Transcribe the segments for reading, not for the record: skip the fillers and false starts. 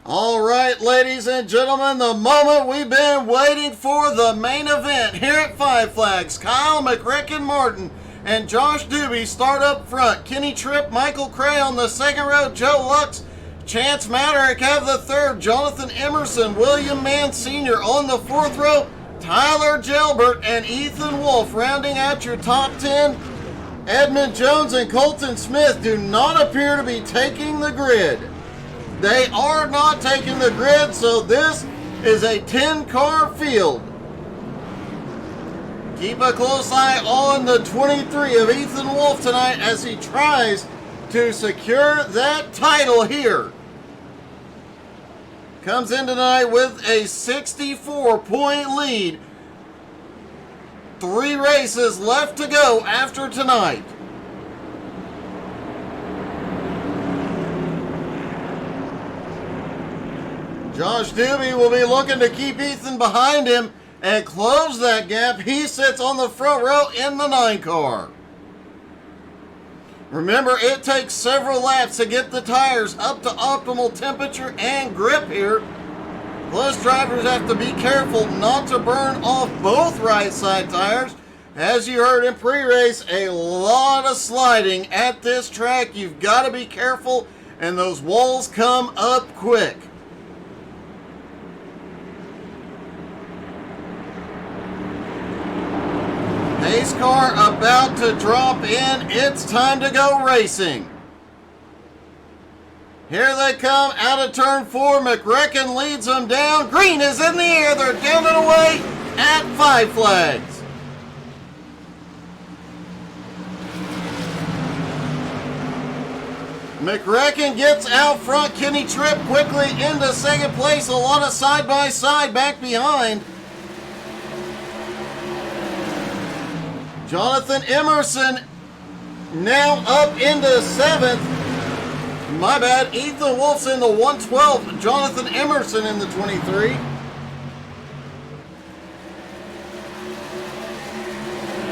All right, ladies and gentlemen, the moment we've been waiting for, the main event here at Five Flags. Kyle McRacken-Martin and Josh Doobie start up front. Kenny Tripp, Michael Cray on the second row, Joe Lux, Chance Maderick have the third, Jonathan Emerson, William Mann Sr. on the fourth row, Tyler Gelbert and Ethan Wolf rounding out your top 10. Edmund Jones and Colton Smith do not appear to be taking the grid. They are not taking the grid, so this is a 10-car field. Keep a close eye on the 23 of Ethan Wolf tonight as he tries to secure that title here. Comes in tonight with a 64-point lead. 3 races left to go after tonight. Josh Doobie will be looking to keep Ethan behind him and close that gap. He sits on the front row in the 9 car. Remember, it takes several laps to get the tires up to optimal temperature and grip here. Plus, drivers have to be careful not to burn off both right side tires. As you heard in pre-race, a lot of sliding at this track. You've got to be careful, and those walls come up quick. Pace car about to drop in. It's time to go racing. Here they come out of turn 4. McRacken leads them down. Green is in the air. They're down and away at Five Flags. McRacken gets out front. Kenny Tripp quickly into second place. A lot of side-by-side back behind. Jonathan Emerson now up into 7th. My bad, Ethan Wolf's in the 112. Jonathan Emerson in the 23.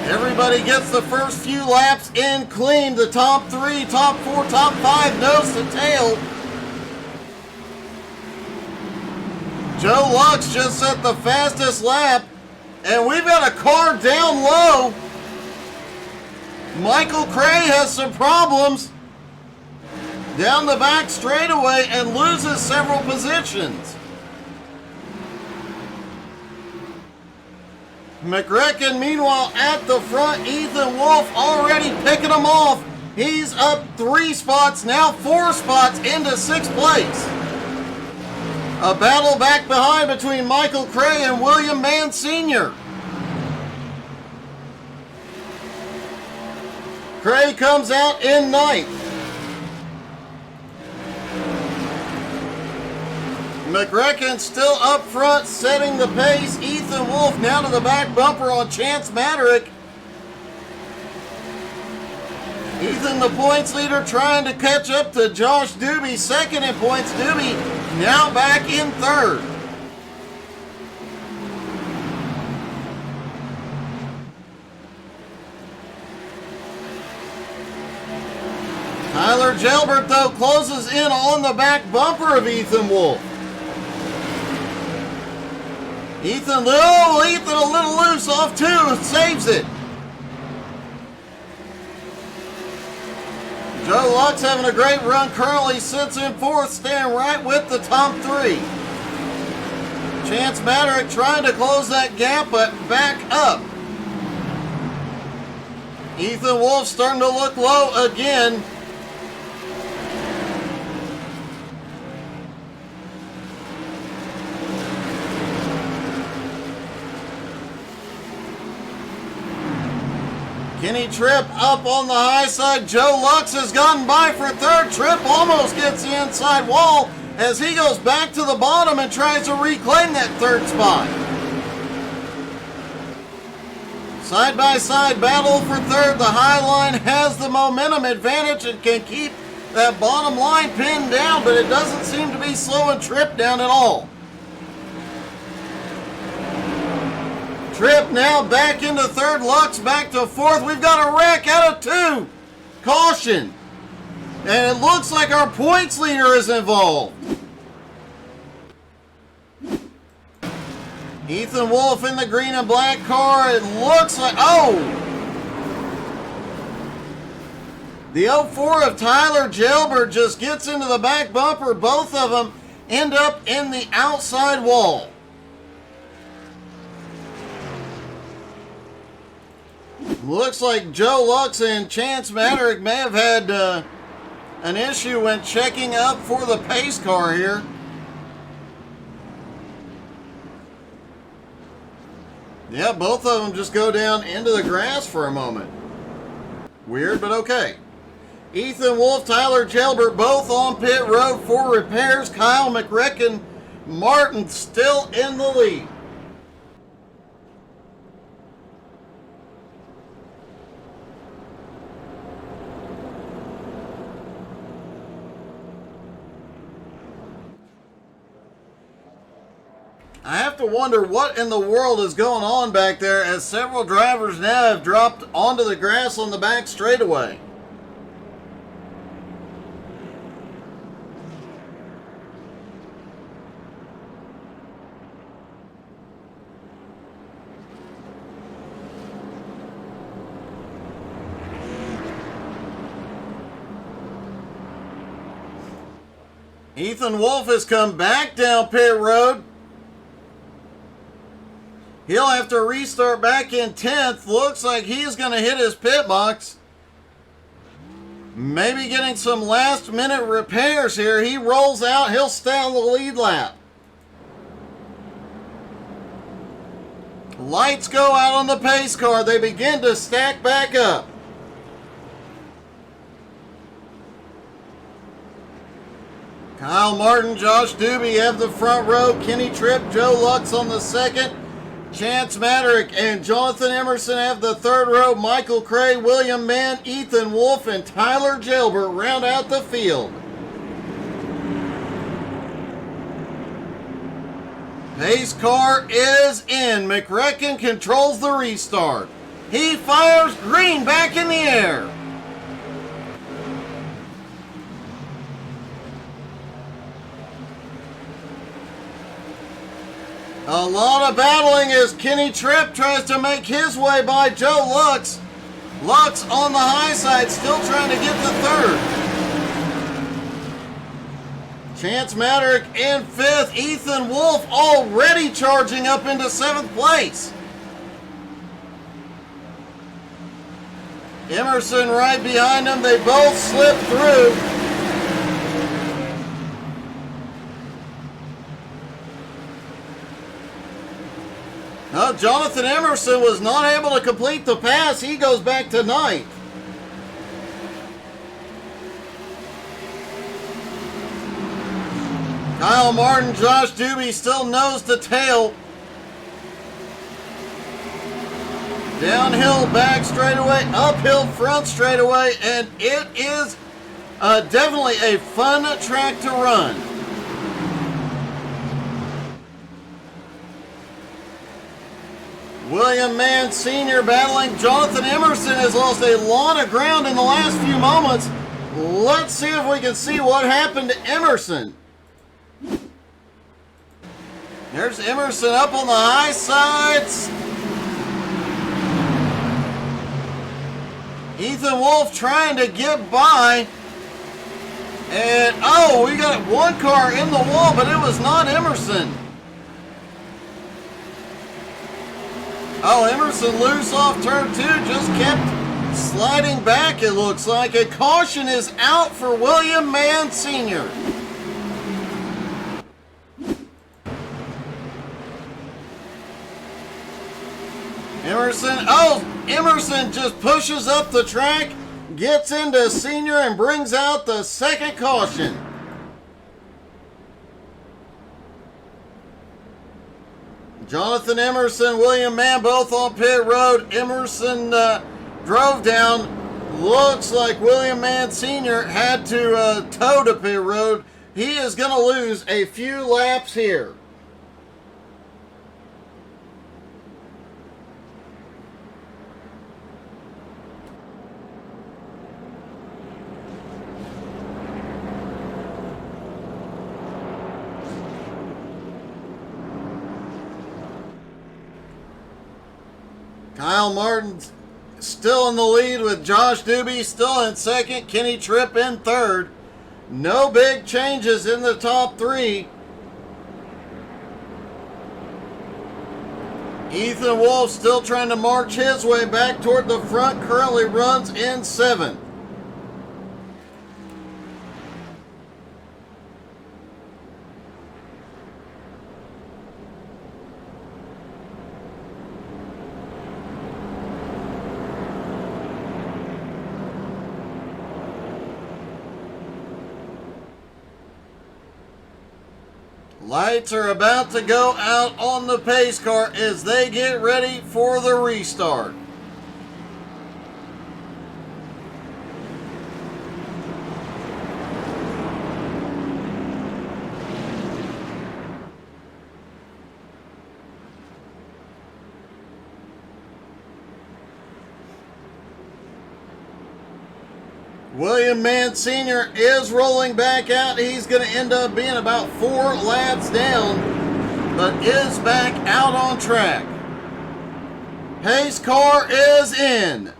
Everybody gets the first few laps in clean. The top 3, top 4, top 5, nose to tail. Joe Lux just set the fastest lap. And we've got a car down low. Michael Cray has some problems down the back straightaway and loses several positions. McRacken, meanwhile, at the front. Ethan Wolf already picking him off. He's up 3 spots, now 4 spots into 6th place. A battle back behind between Michael Cray and William Mann Sr. Cray comes out in 9th. McRacken still up front, setting the pace. Ethan Wolf now to the back bumper on Chance Maderick. Ethan, the points leader, trying to catch up to Josh Doobie, second in points. Doobie now back in 3rd. Tyler Gelbert, though, closes in on the back bumper of Ethan Wolf. Ethan a little loose off 2, saves it. Joe Lux having a great run, currently sits in 4th, staying right with the top 3. Chance Maderick trying to close that gap, but back up. Ethan Wolf starting to look low again. Kenny Tripp up on the high side. Joe Lux has gotten by for 3rd. Tripp almost gets the inside wall as he goes back to the bottom and tries to reclaim that 3rd spot. Side-by-side battle for 3rd. The high line has the momentum advantage and can keep that bottom line pinned down, but it doesn't seem to be slowing Tripp down at all. Tripp now back into 3rd. Lux back to 4th. We've got a wreck out of 2. Caution. And it looks like our points leader is involved. Ethan Wolf in the green and black car. It looks like, oh! The 04 of Tyler Gelbert just gets into the back bumper. Both of them end up in the outside wall. Looks like Joe Lux and Chance Maderick may have had an issue when checking up for the pace car here. Yeah, both of them just go down into the grass for a moment. Weird, but okay. Ethan Wolf, Tyler Gelbert, both on pit road for repairs. Kyle McRicken Martin still in the lead. I have to wonder what in the world is going on back there, as several drivers now have dropped onto the grass on the back straightaway. Ethan Wolf has come back down pit road. He'll have to restart back in 10th. Looks like he's going to hit his pit box. Maybe getting some last minute repairs here. He rolls out. He'll stay on the lead lap. Lights go out on the pace car. They begin to stack back up. Kyle Martin, Josh Doobie have the front row. Kenny Tripp, Joe Lux on the second. Chance Maderick and Jonathan Emerson have the third row. Michael Cray, William Mann, Ethan Wolf, and Tyler Gelbert round out the field. Pace car is in. McRicken controls the restart. He fires green back in the air. A lot of battling as Kenny Tripp tries to make his way by Joe Lux. Lux on the high side, still trying to get to third. Chance Maderick in fifth. Ethan Wolf already charging up into seventh place. Emerson right behind them. They both slip through. No, Jonathan Emerson was not able to complete the pass. He goes back to ninth. Kyle Martin, Josh Doobie still nose to tail. Downhill back straightaway, uphill front straightaway, and it is definitely a fun track to run. William Mann Sr. battling. Jonathan Emerson has lost a lot of ground in the last few moments. Let's see if we can see what happened to Emerson. There's Emerson up on the high sides. Ethan Wolf trying to get by. And, oh, we got one car in the wall, but it was not Emerson. Oh, Emerson loose off turn two, just kept sliding back, it looks like. A caution is out for William Mann Sr. Emerson just pushes up the track, gets into Senior, and brings out the second caution. Jonathan Emerson, William Mann, both on pit road. Emerson drove down. Looks like William Mann Sr. had to tow to pit road. He is going to lose a few laps here. Kyle Martin's still in the lead with Josh Doobie still in second. Kenny Tripp in third. No big changes in the top three. Ethan Wolf still trying to march his way back toward the front. Currently runs in seventh. Lights are about to go out on the pace car as they get ready for the restart. William Mann Sr. is rolling back out. He's going to end up being about 4 laps down, but is back out on track. Pace car is in.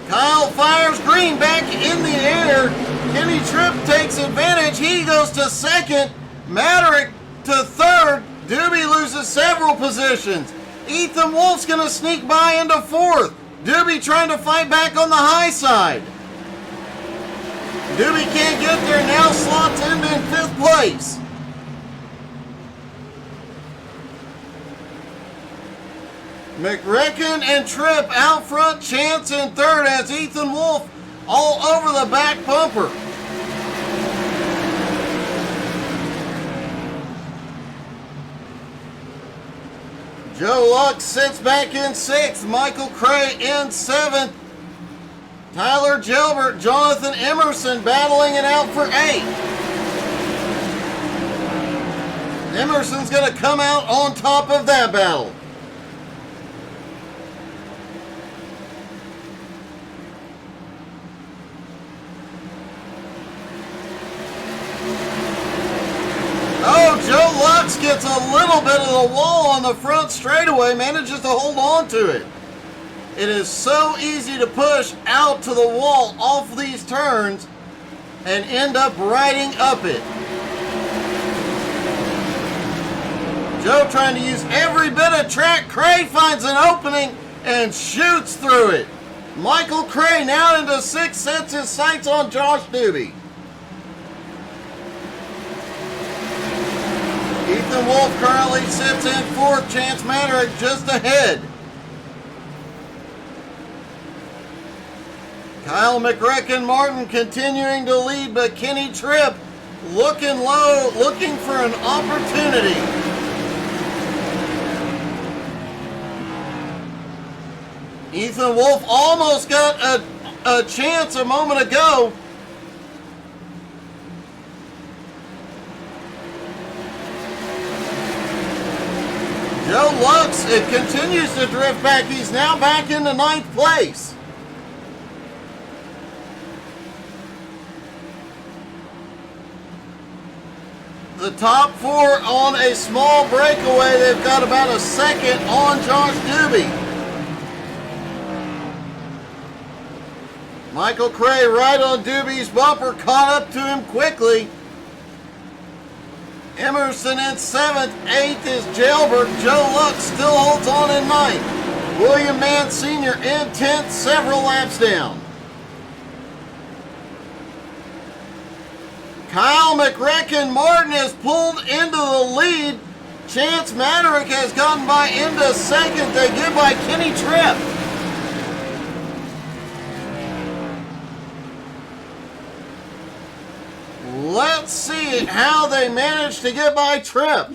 Kyle fires green back in the air. Kenny Tripp takes advantage. He goes to second. Maderick to third. Doobie loses several positions. Ethan Wolf's going to sneak by into fourth. Doobie trying to fight back on the high side. Doobie can't get there, now slots in 5th place. McRecken and Tripp out front, Chance in third as Ethan Wolf all over the back bumper. Joe Luck sits back in 6th. Michael Cray in 7th. Tyler Gilbert, Jonathan Emerson battling it out for 8th. Emerson's going to come out on top of that battle. Oh, Joe Lux gets a little bit of the wall on the front straightaway, manages to hold on to it. It is so easy to push out to the wall off these turns and end up riding up it. Joe trying to use every bit of track. Cray finds an opening and shoots through it. Michael Cray now into 6th, sets his sights on Josh Doobie. Ethan Wolf currently sits in 4th, Chance Maderick just ahead. Kyle McRecken Martin continuing to lead, but Kenny Tripp looking low, looking for an opportunity. Ethan Wolf almost got a chance a moment ago. Joe Lux, it continues to drift back. He's now back into 9th place. The top 4 on a small breakaway. They've got about a second on Josh Doobie. Michael Cray right on Doobie's bumper, caught up to him quickly. Emerson in 7th, 8th is Jailbert. Joe Lux still holds on in 9th. William Mann Sr. in 10th, several laps down. Kyle McRecken Martin has pulled into the lead. Chance Maderick has gotten by into 2nd. They get by Kenny Tripp. Let's see how they managed to get by Tripp.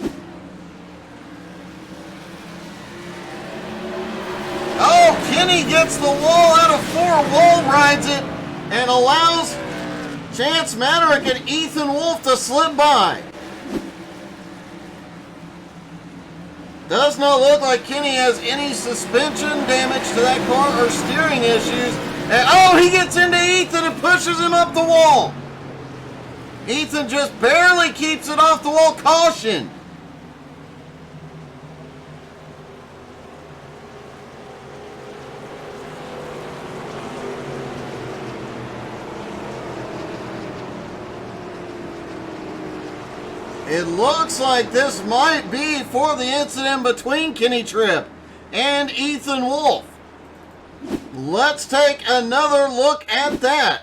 Oh, Kenny gets the wall out of 4, wall rides it, and allows Chance Maderick and Ethan Wolf to slip by. Does not look like Kenny has any suspension damage to that car or steering issues. And, oh, he gets into Ethan and pushes him up the wall. Ethan just barely keeps it off the wall. Caution. It looks like this might be for the incident between Kenny Tripp and Ethan Wolf. Let's take another look at that.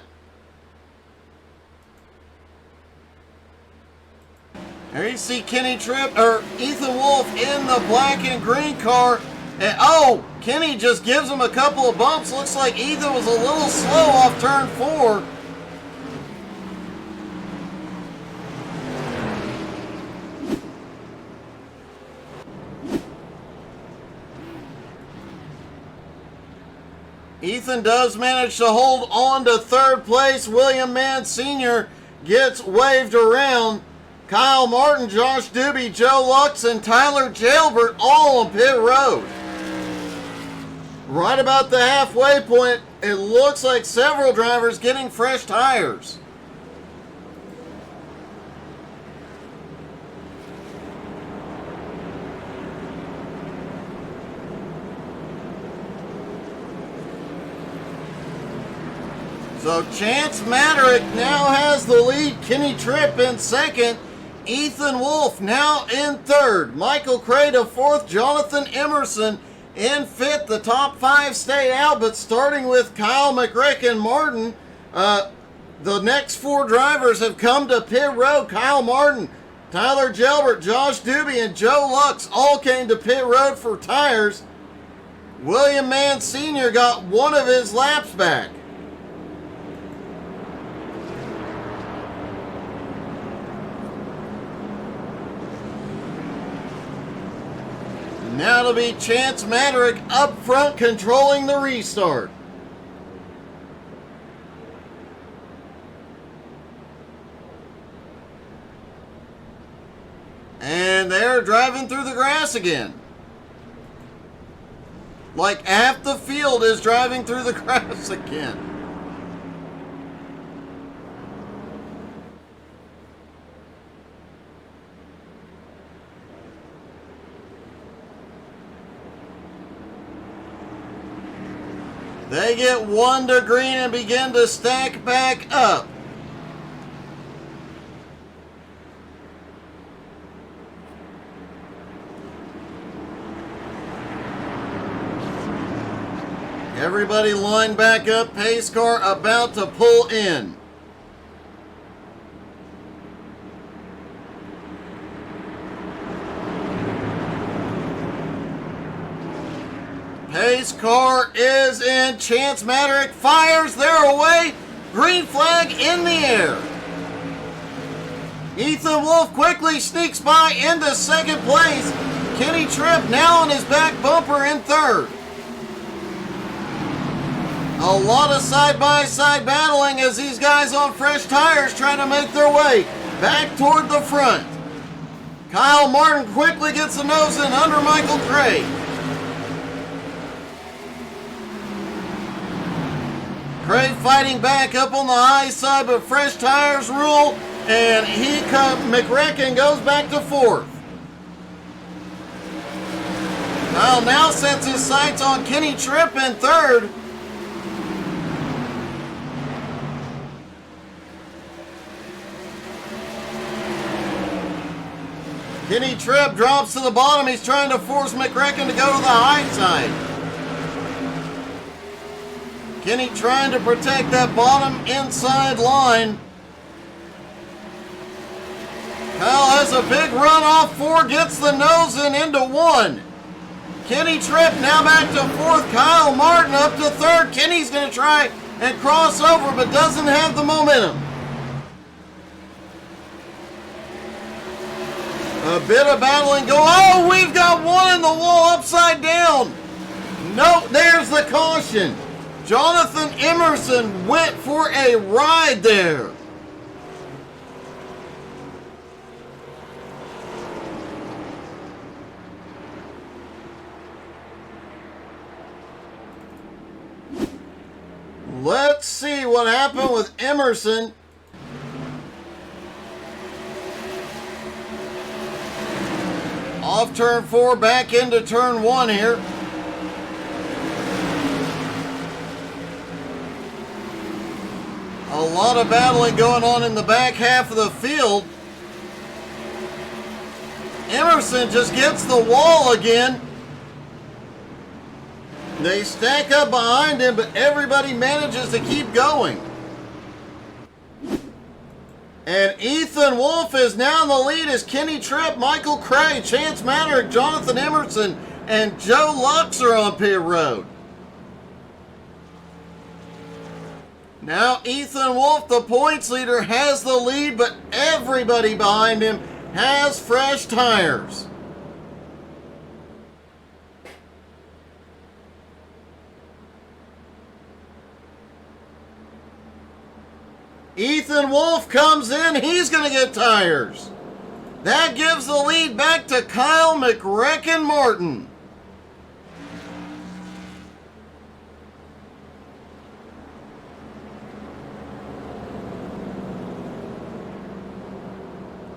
There you see Kenny Tripp, or Ethan Wolf in the black and green car. And oh, Kenny just gives him a couple of bumps. Looks like Ethan was a little slow off turn 4. Ethan does manage to hold on to third place. William Mann Sr. gets waved around. Kyle Martin, Josh Doobie, Joe Lux, and Tyler Jalbert all on pit road. Right about the halfway point, it looks like several drivers getting fresh tires. So Chance Maderick now has the lead. Kenny Tripp in second. Ethan Wolf now in third. Michael Cray to fourth. Jonathan Emerson in fifth. The top 5 stay out, but starting with Kyle McRicken Martin, the next 4 drivers have come to pit road. Kyle Martin, Tyler Jalbert, Josh Doobie, and Joe Lux all came to pit road for tires. William Mann Sr. got one of his laps back. Now it'll be Chance Maderick up front controlling the restart. And they're driving through the grass again. Like half the field is driving through the grass again. They get 1 to green and begin to stack back up. Everybody lined back up. Pace car about to pull in. Pace car is in. Chance Maderick fires. They're away. Green flag in the air. Ethan Wolf quickly sneaks by into second place. Kenny Tripp now on his back bumper in third. A lot of side-by-side battling as these guys on fresh tires trying to make their way back toward the front. Kyle Martin quickly gets the nose in under Michael Cray. Cray fighting back up on the high side, but fresh tires rule, and McRicken goes back to fourth. Kyle now sets his sights on Kenny Tripp in third. Kenny Tripp drops to the bottom. He's trying to force McRicken to go to the high side. Kenny trying to protect that bottom inside line. Kyle has a big run off 4, gets the nose in into 1. Kenny Tripp now back to fourth. Kyle Martin up to third. Kenny's going to try and cross over, but doesn't have the momentum. A bit of battling going. Oh, we've got one in the wall upside down. Nope, there's the caution. Jonathan Emerson went for a ride there. Let's see what happened with Emerson. Off turn 4, back into turn 1 here. A lot of battling going on in the back half of the field. Emerson just gets the wall again. They stack up behind him, but everybody manages to keep going. And Ethan Wolf is now in the lead as Kenny Tripp, Michael Cray, Chance Maddock, Jonathan Emerson, and Joe Lux are on pit road. Now Ethan Wolf, the points leader, has the lead, but everybody behind him has fresh tires. Ethan Wolf comes in. He's going to get tires. That gives the lead back to Kyle McRecken Martin.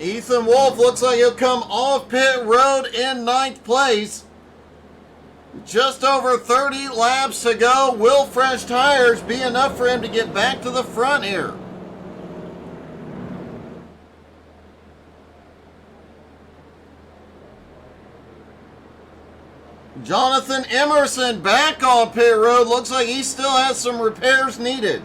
Ethan Wolf looks like he'll come off pit road in 9th place. Just over 30 laps to go. Will fresh tires be enough for him to get back to the front here? Jonathan Emerson back on pit road. Looks like he still has some repairs needed.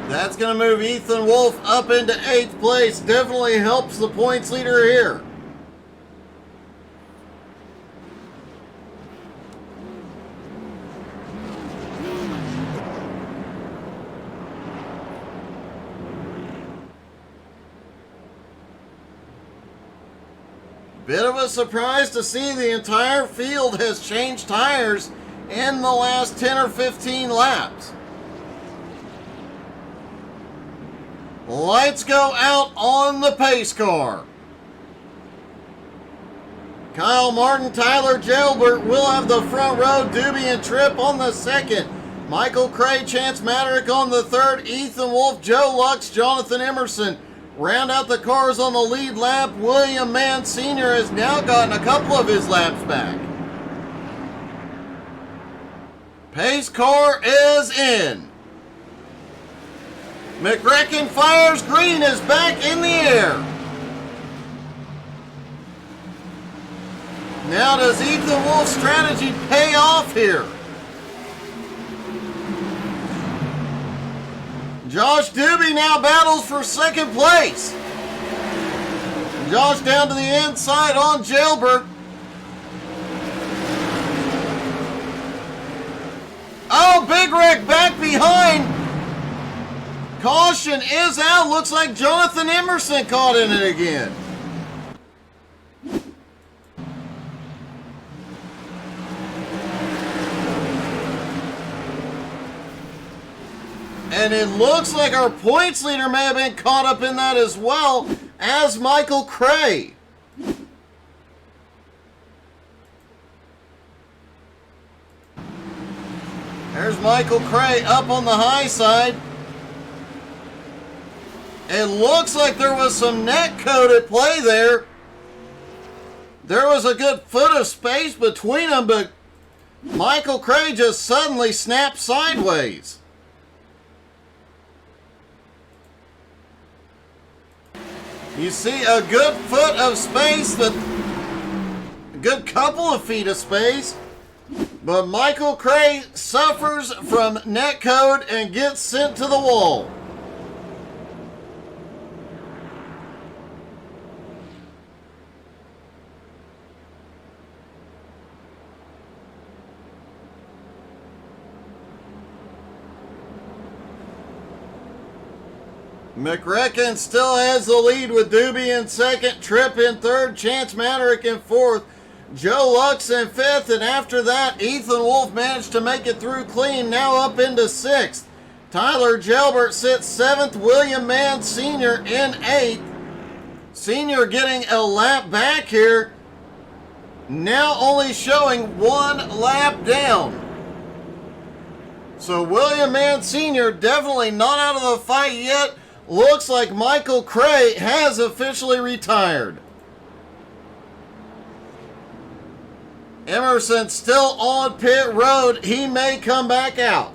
That's going to move Ethan Wolf up into 8th place. Definitely helps the points leader here. Bit of a surprise to see the entire field has changed tires in the last 10 or 15 laps. Lights go out on the pace car. Kyle Martin, Tyler Gelbert will have the front row. Doobie and Tripp on the second. Michael Cray, Chance Maddock on the third. Ethan Wolf, Joe Lux, Jonathan Emerson round out the cars on the lead lap. William Mann Sr. has now gotten a couple of his laps back. Pace car is in. McRecken fires green, is back in the air. Now does Ethan Wolf's strategy pay off here? Josh Doobie now battles for second place. Josh down to the inside on Gelbert. Oh, Big Rick back behind. Caution is out. Looks like Jonathan Emerson caught in it again. And it looks like our points leader may have been caught up in that as well as Michael Cray. There's Michael Cray up on the high side. It looks like there was some net code at play there. There was a good foot of space between them, but Michael Cray just suddenly snapped sideways. You see a good foot of space, a good couple of feet of space, but Michael Cray suffers from net code and gets sent to the wall. McRecken still has the lead with Doobie in second, Tripp in third, Chance Maddock in fourth, Joe Lux in fifth, and after that, Ethan Wolf managed to make it through clean, now up into sixth. Tyler Gelbert sits seventh, William Mann Sr. in eighth. Sr. getting a lap back here, now only showing one lap down. So William Mann Sr. definitely not out of the fight yet. Looks like Michael Cray has officially retired. Emerson still on pit road. He may come back out.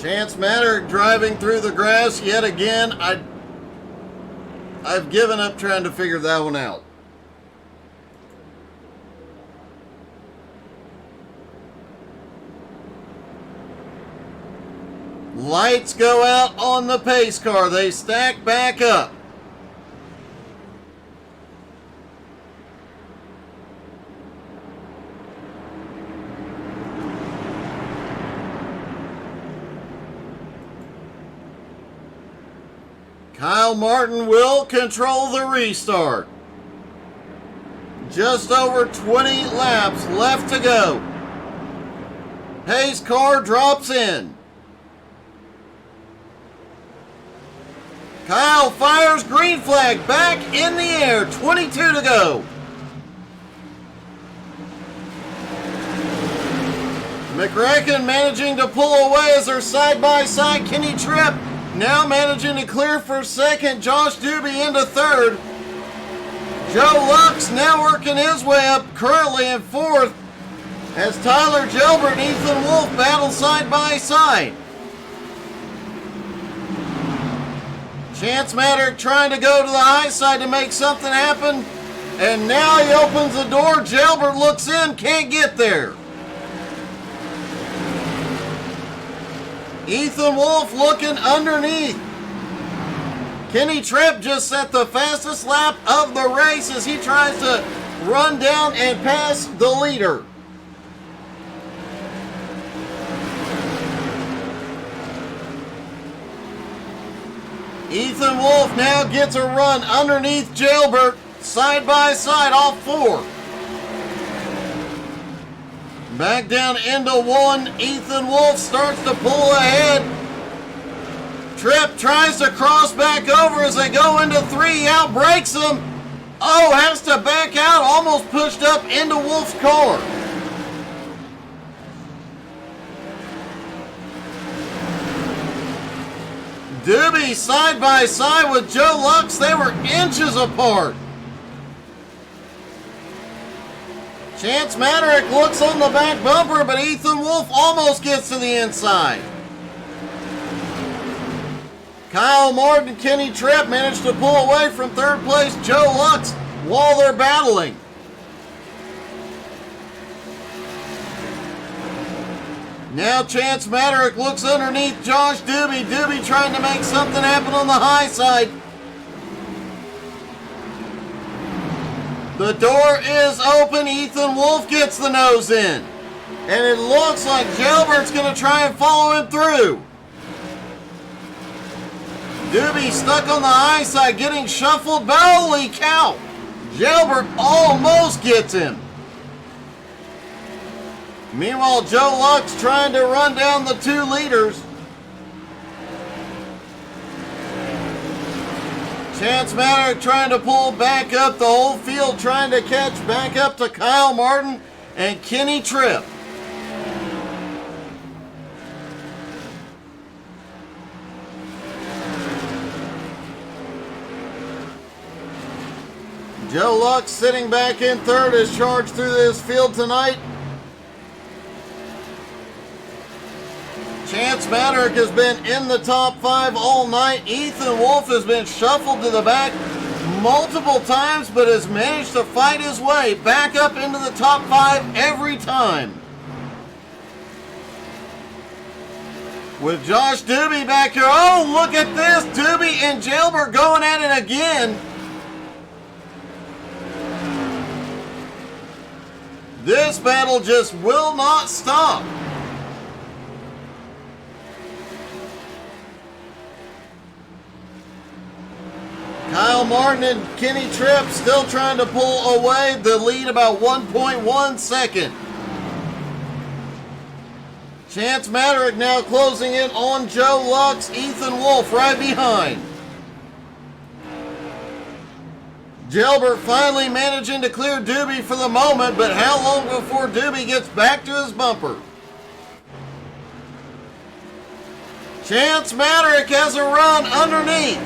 Chance Maddock driving through the grass yet again. I've given up trying to figure that one out. Lights go out on the pace car. They stack back up. Kyle Martin will control the restart. Just over 20 laps left to go. Hayes' car drops in. Kyle fires green flag back in the air. 22 to go. McRacken managing to pull away as they're side by side. Kenny Tripp now managing to clear for second. Josh Doobie into third. Joe Lux now working his way up, currently in fourth, as Tyler Gilbert and Ethan Wolf battle side by side. Chance Maddock trying to go to the high side to make something happen, and now he opens the door. Gilbert looks in, can't get there. Ethan Wolf looking underneath. Kenny Tripp just set the fastest lap of the race as he tries to run down and pass the leader. Ethan Wolf now gets a run underneath Gilbert, side by side, off four. Back down into one. Ethan Wolf starts to pull ahead. Tripp tries to cross back over as they go into three. He outbreaks him. Oh, has to back out. Almost pushed up into Wolf's car. Doobie side by side with Joe Lux. They were inches apart. Chance Maddock looks on the back bumper, but Ethan Wolf almost gets to the inside. Kyle Martin and Kenny Tripp managed to pull away from third place Joe Lux while they're battling. Now Chance Maddock looks underneath Josh Doobie. Doobie trying to make something happen on the high side. The door is open. Ethan Wolf gets the nose in. And it looks like Gilbert's going to try and follow him through. Doobie stuck on the high side, getting shuffled. Holy cow! Gilbert almost gets him. Meanwhile, Joe Lux trying to run down the two leaders. Chance Maddock trying to pull back up. The whole field trying to catch back up to Kyle Martin and Kenny Tripp. Joe Lux sitting back in third has charged through this field tonight. Chance Maddock has been in the top five all night. Ethan Wolf has been shuffled to the back multiple times, but has managed to fight his way back up into the top five every time. With Josh Doobie back here. Oh, look at this. Doobie and Gilbert going at it again. This battle just will not stop. Kyle Martin and Kenny Tripp still trying to pull away the lead about 1.1 second. Chance Maddock now closing in on Joe Lux. Ethan Wolf right behind. Gilbert finally managing to clear Doobie for the moment, but how long before Doobie gets back to his bumper? Chance Maderick has a run underneath.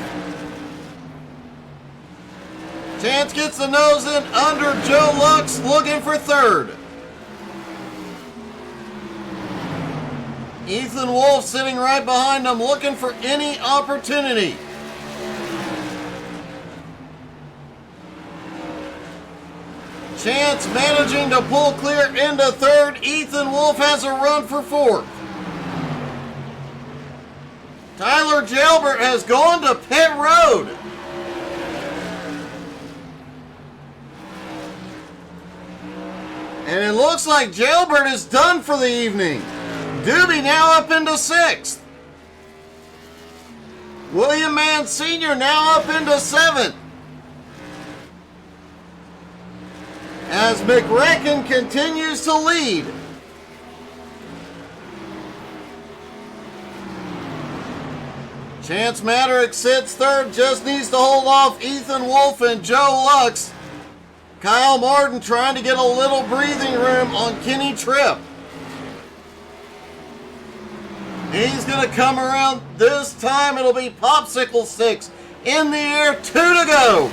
Chance gets the nose in under Joe Lux, looking for third. Ethan Wolf sitting right behind him, looking for any opportunity. Chance managing to pull clear into third. Ethan Wolf has a run for fourth. Tyler Gilbert has gone to pit road. And it looks like Gilbert is done for the evening. Doobie now up into sixth. William Mann Sr. now up into seventh. As McRecken continues to lead. Chance Maderick sits third, just needs to hold off Ethan Wolf and Joe Lux. Kyle Martin trying to get a little breathing room on Kenny Tripp. He's going to come around. This time it'll be Popsicle Sticks in the air, 2 to go.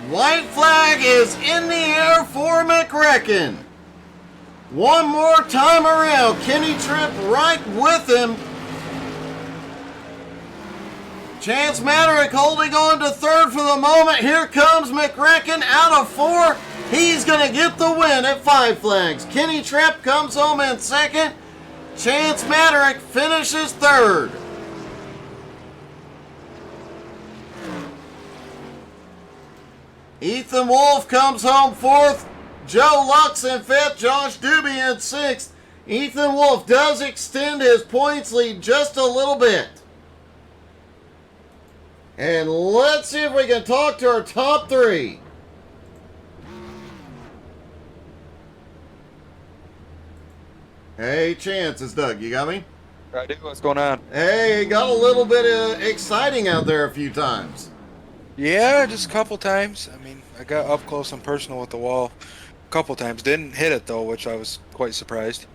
White flag is in the air for McRecken. One more time around. Kenny Tripp right with him. Chance Maderick holding on to third for the moment. Here comes McRecken out of 4. He's going to get the win at Five Flags. Kenny Tripp comes home in second. Chance Maderick finishes third. Ethan Wolf comes home fourth. Joe Lux in fifth. Josh Doobie in sixth. Ethan Wolf does extend his points lead just a little bit. And let's see if we can talk to our top 3. Hey, Chance, it's Doug. You got me? I do. What's going on? Hey, it got a little bit exciting out there a few times. Yeah, just a couple times. I mean, I got up close and personal with the wall a couple times. Didn't hit it, though, which I was quite surprised.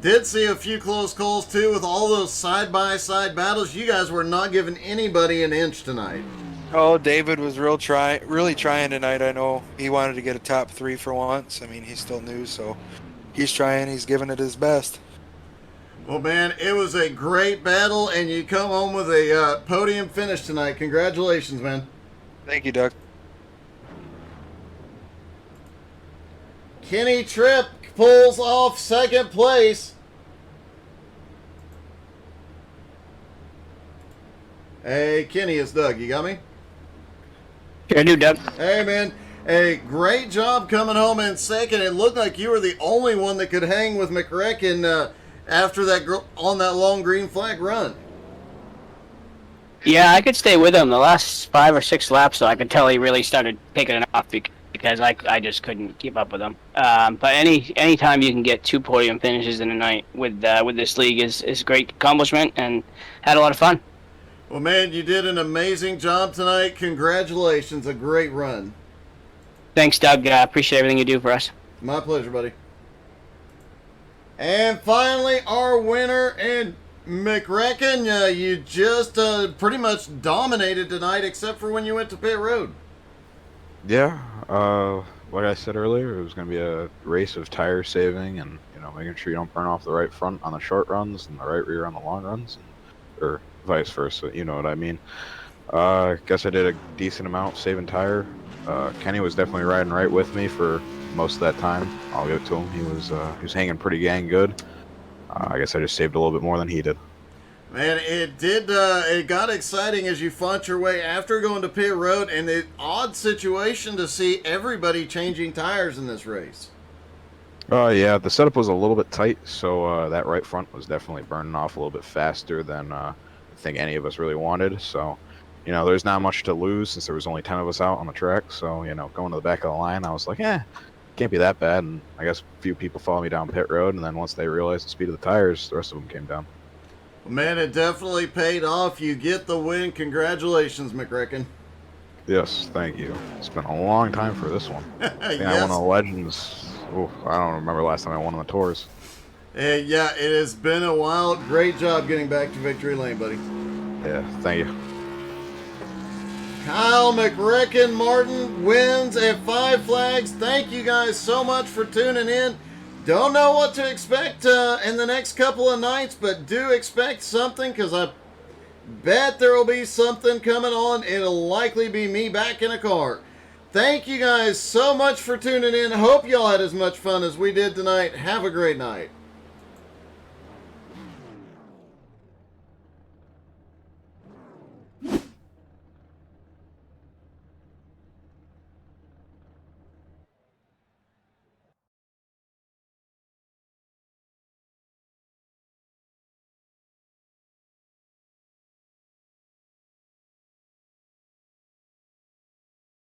Did see a few close calls, too, with all those side-by-side battles. You guys were not giving anybody an inch tonight. Oh, David was really trying tonight. I know he wanted to get a top 3 for once. I mean, he's still new, so he's trying. He's giving it his best. Well, man, it was a great battle, and you come home with a podium finish tonight. Congratulations, man. Thank you, Doug. Kenny Tripp pulls off second place. Hey, Kenny, it's Doug. You got me? Sure do, Doug. Hey, man. A great job coming home in second. It looked like you were the only one that could hang with McRecken after that on that long green flag run. Yeah, I could stay with him the last 5 or 6 laps, so I could tell he really started taking it off because I just couldn't keep up with him. But any time you can get 2 podium finishes in a night with this league is a great accomplishment, and had a lot of fun. Well, man, you did an amazing job tonight. Congratulations, a great run. Thanks, Doug. Appreciate everything you do for us. My pleasure, buddy. And finally, our winner, and McRecken, you just pretty much dominated tonight, except for when you went to pit road. Yeah, like I said earlier, it was going to be a race of tire saving and, making sure you don't burn off the right front on the short runs and the right rear on the long runs, or vice versa, you know what I mean. Guess I did a decent amount saving tire. Kenny was definitely riding right with me for most of that time. I'll give it to him. He was hanging pretty dang good. I guess I just saved a little bit more than he did. Man, it got exciting as you fought your way after going to pit road, and the odd situation to see everybody changing tires in this race. Yeah, the setup was a little bit tight, so that right front was definitely burning off a little bit faster than I think any of us really wanted. So there's not much to lose since there was only 10 of us out on the track. So, going to the back of the line, I was like, can't be that bad. And I guess a few people followed me down pit road. And then once they realized the speed of the tires, the rest of them came down. Man, it definitely paid off. You get the win. Congratulations, McRicken. Yes, thank you. It's been a long time for this one. I Yes. won the Legends. Oh, I don't remember last time I won on the Tours. Yeah, it has been a while. Great job getting back to victory lane, buddy. Yeah, thank you. Kyle McRicken Martin wins at Five Flags. Thank you guys so much for tuning in. Don't know what to expect in the next couple of nights, but do expect something, because I bet there will be something coming on. It'll likely be me back in a car. Thank you guys so much for tuning in. Hope y'all had as much fun as we did tonight. Have a great night.